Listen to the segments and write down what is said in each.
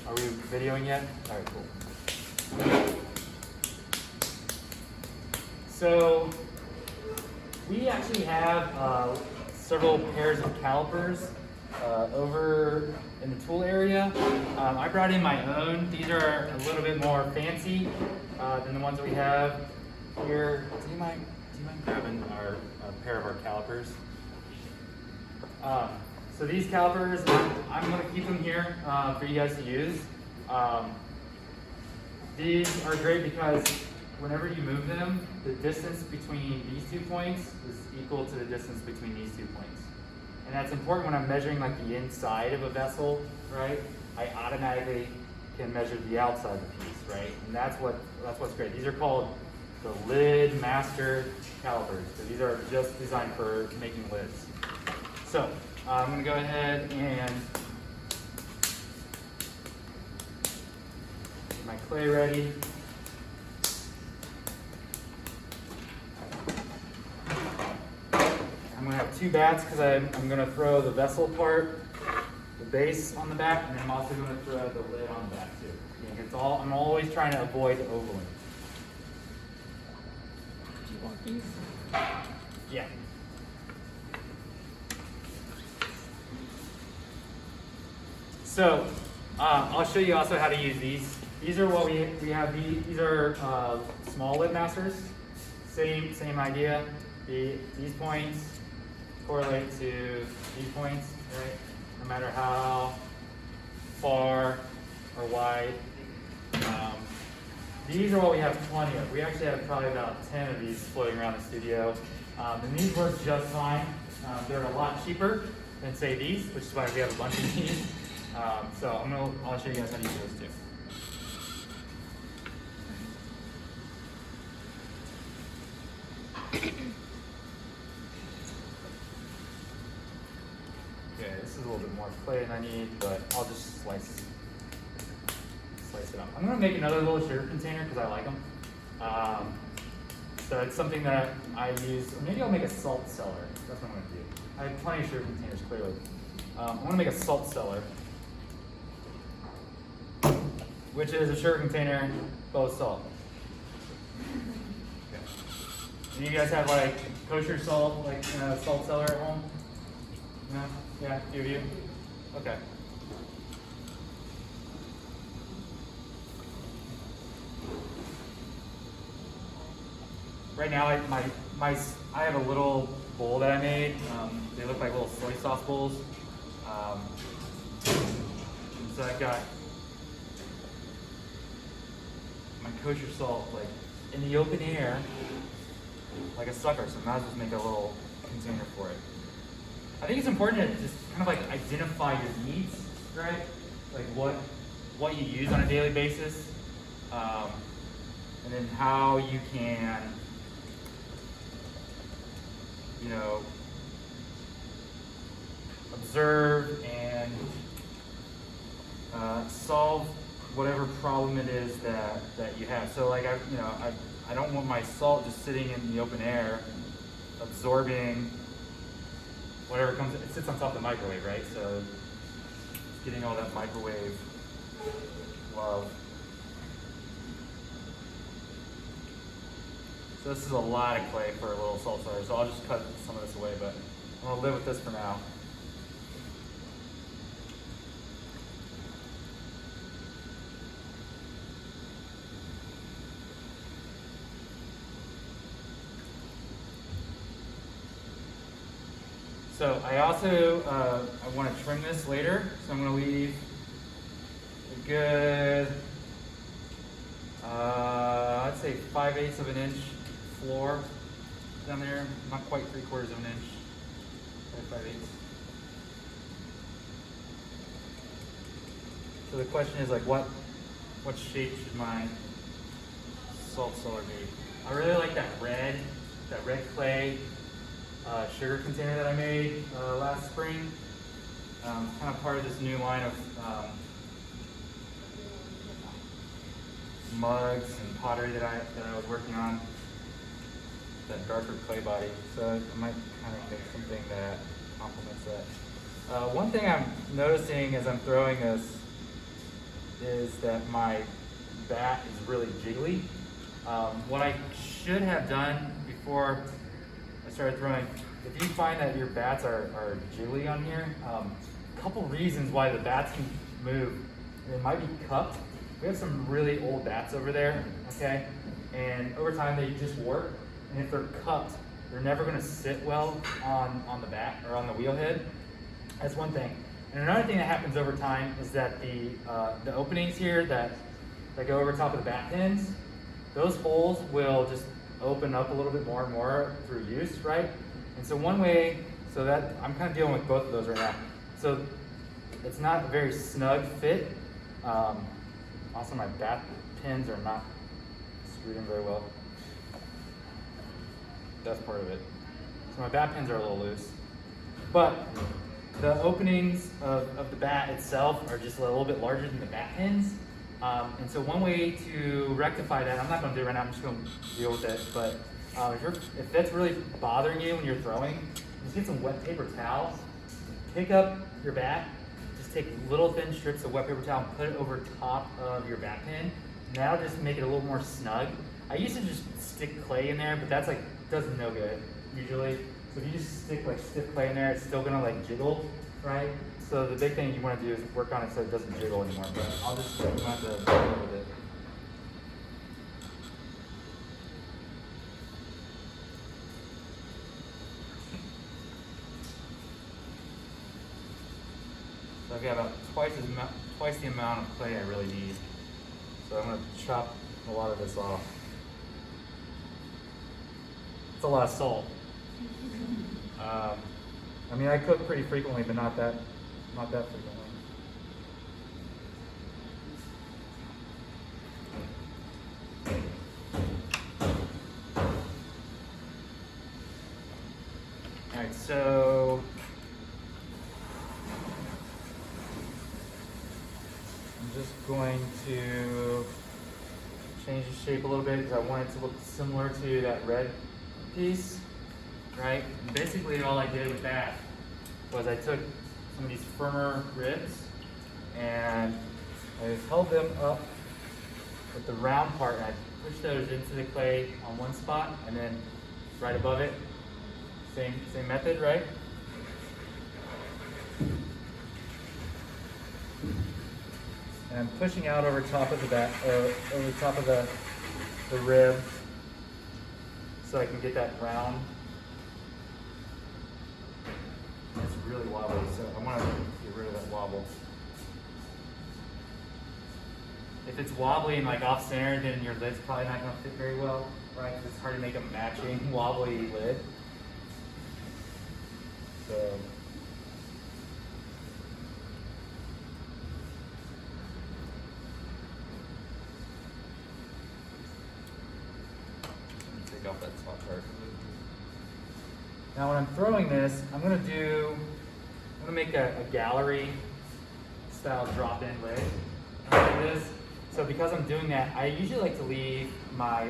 Are we videoing yet? All right, cool. So we actually have several pairs of calipers over in the tool area. I brought in my own. These are a little bit more fancy than the ones we have here. Do you mind grabbing our pair of our calipers? So these calipers, I'm going to keep them here for you guys to use. These are great because whenever you move them, the distance between these 2 points is equal to the distance between these 2 points. And that's important when I'm measuring like the inside of a vessel, right? I automatically can measure the outside of the piece, right? And that's what's great. These are called the lid master calipers. So these are just designed for making lids. So I'm going to go ahead and get my clay ready. I'm going to have 2 bats because I'm going to throw the vessel part, the base on the back, and then I'm also going to throw the lid on the back too. I'm always trying to avoid ovaling. Do you want these? Yeah. So I'll show you also how to use these. These are what we have. These are small lid masters. Same idea. These points correlate to these points, right? No matter how far or wide. These are what we have plenty of. We actually have probably about 10 of these floating around the studio. And these work just fine. They're a lot cheaper than say these, which is why we have a bunch of these. So I'll show you guys how to use those too. Okay, this is a little bit more clay than I need, but I'll just slice it up. I'm going to make another little sugar container because I like them. So it's something that I use. Or maybe I'll make a salt cellar. That's what I'm going to do. I have plenty of sugar containers, clearly. I'm going to make a salt cellar, which is a sugar container full of salt. Okay. Do you guys have like kosher salt, like a salt cellar at home? No? Yeah, a few of you? Okay. Right now, I have a little bowl that I made. They look like little soy sauce bowls. So I've got my kosher salt like in the open air, like a sucker. So I might as well make a little container for it. I think it's important to just kind of like identify your needs, right? Like what you use on a daily basis, and then how you can, observe and solve whatever problem it is that you have. So like I don't want my salt just sitting in the open air, absorbing whatever comes. It sits on top of the microwave, right? So it's getting all that microwave love. So this is a lot of clay for a little salt cellar, so I'll just cut some of this away, but I'm gonna live with this for now. So I also I want to trim this later, so I'm going to leave a good, I'd say 5/8 of an inch floor down there, not quite 3/4 of an inch, 5/8. So the question is like, what shape should my salt cellar be? I really like that red clay sugar container that I made last spring. Kind of part of this new line of mugs and pottery that I was working on. That darker clay body. So I might kind of make something that complements that. One thing I'm noticing as I'm throwing this is that my bat is really jiggly. What I should have done before I started throwing, if you find that your bats are jiggly on here, a couple reasons why the bats can move. They might be cupped. We have some really old bats over there, okay? And over time they just warp, and if they're cupped, they're never gonna sit well on the bat or on the wheel head. That's one thing. And another thing that happens over time is that the openings here that go over top of the bat pins, those holes will just open up a little bit more and more through use, right? And so one way, so that I'm kind of dealing with both of those right now. So it's not a very snug fit. Also my bat pins are not screwed in very well. That's part of it. So my bat pins are a little loose. But the openings of the bat itself are just a little bit larger than the bat pins. And so one way to rectify that, I'm not going to do it right now, I'm just going to deal with it, but if that's really bothering you when you're throwing, just get some wet paper towels, pick up your bat, just take little thin strips of wet paper towel and put it over top of your bat pin, and that'll just make it a little more snug. I used to just stick clay in there, but that's like, does no good, usually. So if you just stick like stiff clay in there, it's still gonna like jiggle, right? So the big thing you want to do is work on it so it doesn't jiggle anymore. But I'll just have to deal with it. So I've got about twice the amount of clay I really need. So I'm gonna chop a lot of this off. It's a lot of salt. I mean, I cook pretty frequently, but not that frequently. All right, so I'm just going to change the shape a little bit because I want it to look similar to that red piece. Right? And basically all I did with that was I took some of these firmer ribs and I just held them up with the round part and I pushed those into the clay on one spot and then right above it, same method, right? And I'm pushing out over top of the bat, over top of the rib so I can get that round. It's really wobbly, so I want to get rid of that wobble. If it's wobbly and like off center, then your lid's probably not going to fit very well, right? Because it's hard to make a matching wobbly lid. So take off that top part. Now when I'm throwing this, I'm gonna make a gallery style drop-in lid like this. So because I'm doing that, I usually like to leave my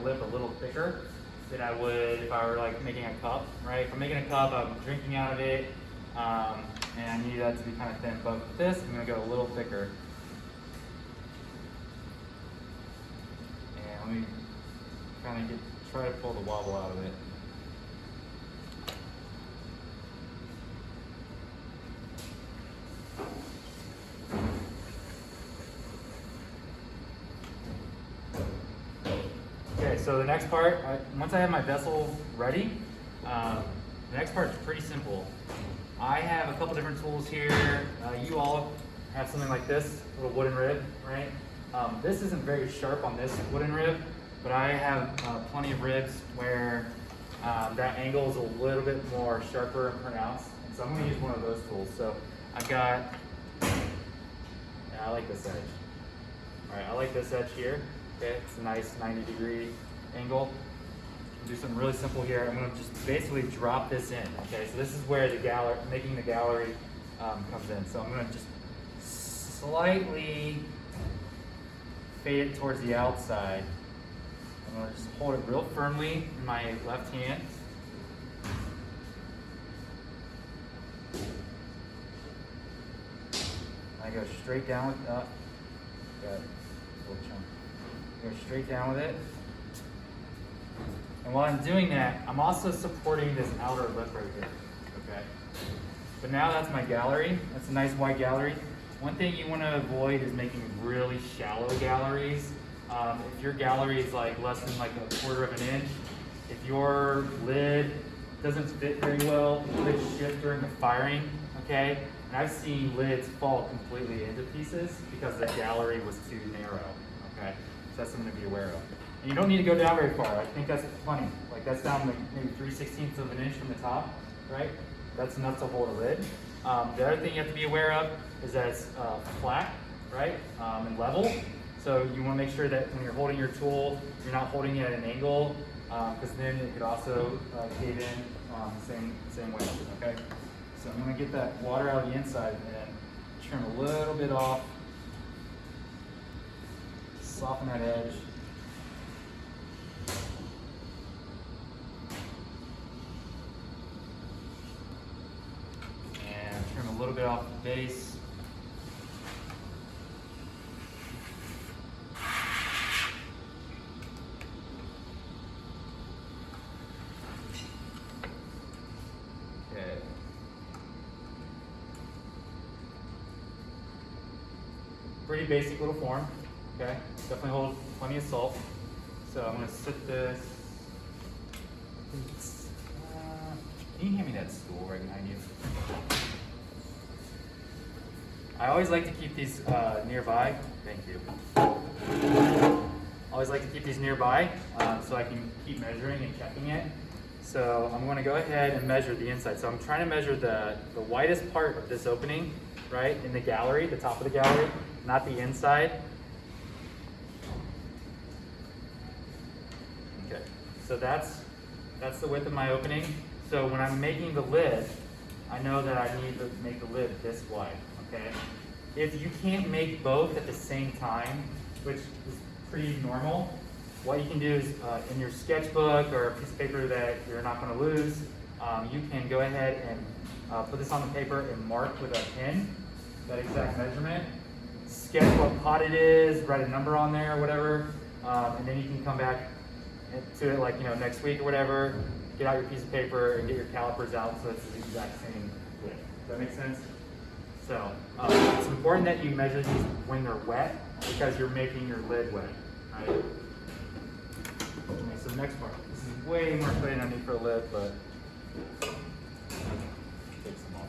lip a little thicker than I would if I were like making a cup, right? If I'm making a cup, I'm drinking out of it, and I need that to be kind of thin. But with this, I'm gonna go a little thicker. And let me kind of try to pull the wobble out of it. So the next part, once I have my vessel ready, the next part is pretty simple. I have a couple different tools here. You all have something like this, little wooden rib, right? This isn't very sharp on this wooden rib, but I have plenty of ribs where that angle is a little bit more sharper and pronounced. And so I'm gonna use one of those tools. So I've got, I like this edge. All right, I like this edge here. Okay, it's a nice 90-degree angle. I'll do something really simple here. I'm going to just basically drop this in. Okay, so this is where making the gallery comes in. So I'm going to just slightly fade it towards the outside. I'm going to just hold it real firmly in my left hand. I go straight down with that. Got a little chunk. Go straight down with it. And while I'm doing that, I'm also supporting this outer lip right here, okay? But now that's my gallery. That's a nice wide gallery. One thing you want to avoid is making really shallow galleries. If your gallery is like less than like a quarter of an inch, if your lid doesn't fit very well, it could shift during the firing, okay? And I've seen lids fall completely into pieces because the gallery was too narrow, okay? So that's something to be aware of. And you don't need to go down very far. I think that's plenty. Like that's down like maybe 3/16 of an inch from the top, right? That's enough to hold a lid. The other thing you have to be aware of is that it's flat, right, and level. So you want to make sure that when you're holding your tool, you're not holding it at an angle, because then it could also cave in same way, okay? So I'm going to get that water out of the inside and then trim a little bit off, soften that edge. And trim a little bit off the base. Okay. Pretty basic little form, okay? Definitely hold plenty of salt. So I'm gonna sit this. Can you hand me that stool right behind you? I always like to keep these nearby. Thank you. Always like to keep these nearby so I can keep measuring and checking it. So I'm going to go ahead and measure the inside. So I'm trying to measure the widest part of this opening, right, in the gallery, the top of the gallery, not the inside. Okay, so that's the width of my opening. So when I'm making the lid, I know that I need to make the lid this wide, okay? If you can't make both at the same time, which is pretty normal, what you can do is in your sketchbook or a piece of paper that you're not going to lose, you can go ahead and put this on the paper and mark with a pen that exact measurement. Sketch what pot it is, write a number on there or whatever, and then you can come back to it like next week or whatever. Get out your piece of paper and get your calipers out so it's the exact same width. Does that make sense? So it's important that you measure these when they're wet because you're making your lid wet, right? Okay, so the next part. This is way more clay than I need for a lid, but take some off.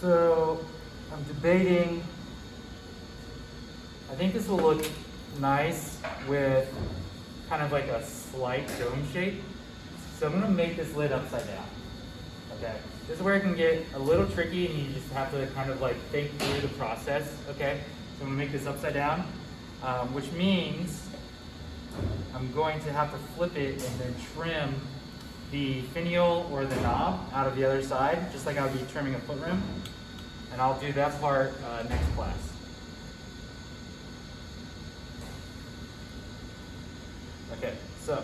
So I'm debating, I think this will look nice with kind of like a slight dome shape. So I'm going to make this lid upside down. Okay, this is where it can get a little tricky and you just have to kind of like think through the process. Okay, so I'm going to make this upside down, which means I'm going to have to flip it and then trim the finial or the knob out of the other side, just like I would be trimming a foot rim. And I'll do that part next class. Okay, so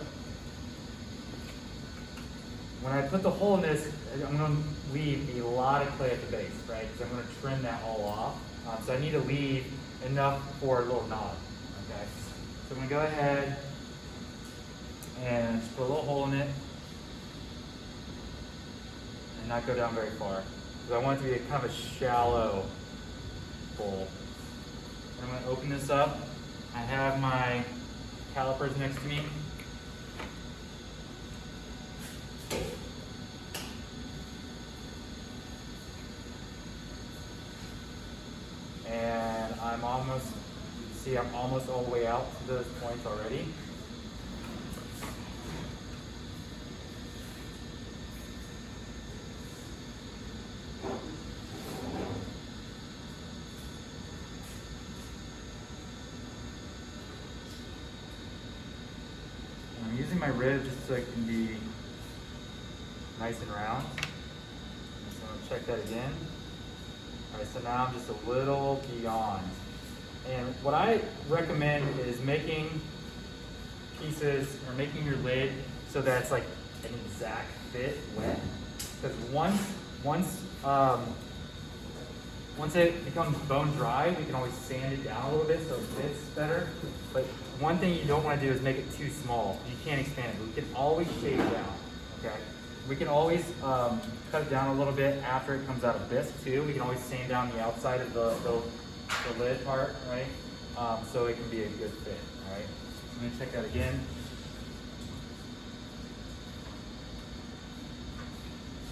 when I put the hole in this, I'm going to leave a lot of clay at the base, right? Because I'm going to trim that all off. So I need to leave enough for a little knob. Okay, so I'm going to go ahead and just put a little hole in it and not go down very far. I want it to be kind of a shallow hole. I'm going to open this up. I have my calipers next to me. And I'm almost all the way out to those points already. rib just so it can be nice and round. So I'm gonna check that again. All right, so now I'm just a little beyond. And what I recommend is making pieces, or making your lid so that it's like an exact fit wet. Because once it becomes bone dry, we can always sand it down a little bit so it fits better. But one thing you don't want to do is make it too small. You can't expand it, but we can always shave it down, okay? We can always cut it down a little bit after it comes out of bisque too. We can always sand down the outside of the lid part, right? So it can be a good fit, all right? I'm gonna check that again.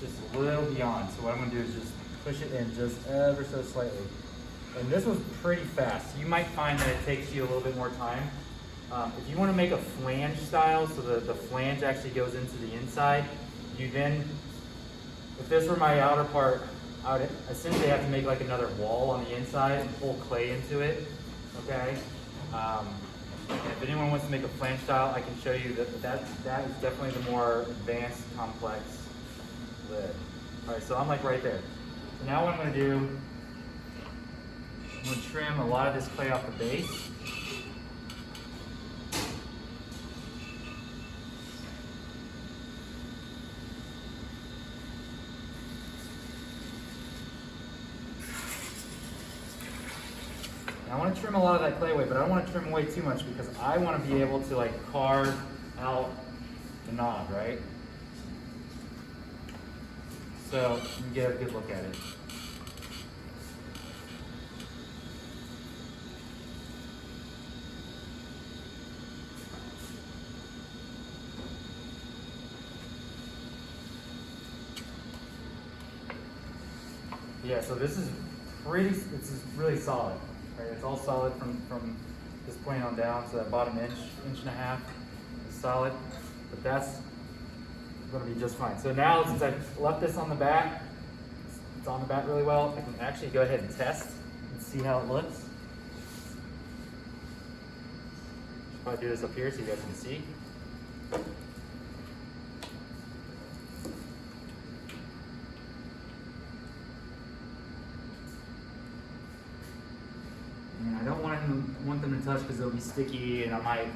Just a little beyond. So what I'm gonna do is just push it in just ever so slightly. And this was pretty fast. You might find that it takes you a little bit more time. If you wanna make a flange style, so the flange actually goes into the inside, you then, if this were my outer part, I would essentially have to make like another wall on the inside and pull clay into it, okay? And if anyone wants to make a flange style, I can show you that is definitely the more advanced, complex lid. All right, so I'm like right there. So now what I'm gonna do, I'm gonna trim a lot of this clay off the base. And I want to trim a lot of that clay away, but I don't want to trim away too much because I want to be able to like carve out the knob, right? So you can get a good look at it. Yeah, so this is really solid. Right? It's all solid from this point on down, so that bottom inch and a half is solid, but that's going to be just fine. So now, since I've left this on the back, it's on the back really well, I can actually go ahead and test and see how it looks. I'll do this up here so you guys can see. And I don't want them to touch because they'll be sticky and I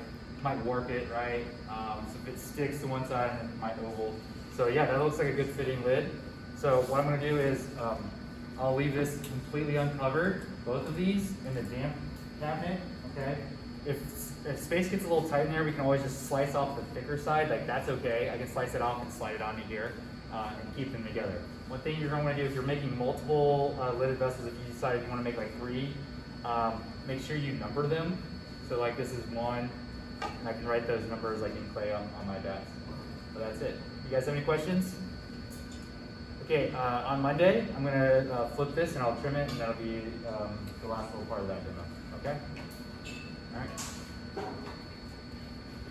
might warp it, right? So if it sticks to one side, it might oval. So yeah, that looks like a good fitting lid. So what I'm gonna do is I'll leave this completely uncovered, both of these, in the damp cabinet, okay? If space gets a little tight in there, we can always just slice off the thicker side, like that's okay. I can slice it off and slide it onto here and keep them together. One thing you're gonna wanna do if you're making multiple lidded vessels, if you decide you wanna make like 3, make sure you number them. So like this is 1, and I can write those numbers like in clay on my desk. So that's it. You guys have any questions? Okay, on Monday, I'm gonna flip this and I'll trim it, and that'll be the last little part of that demo, okay? All right.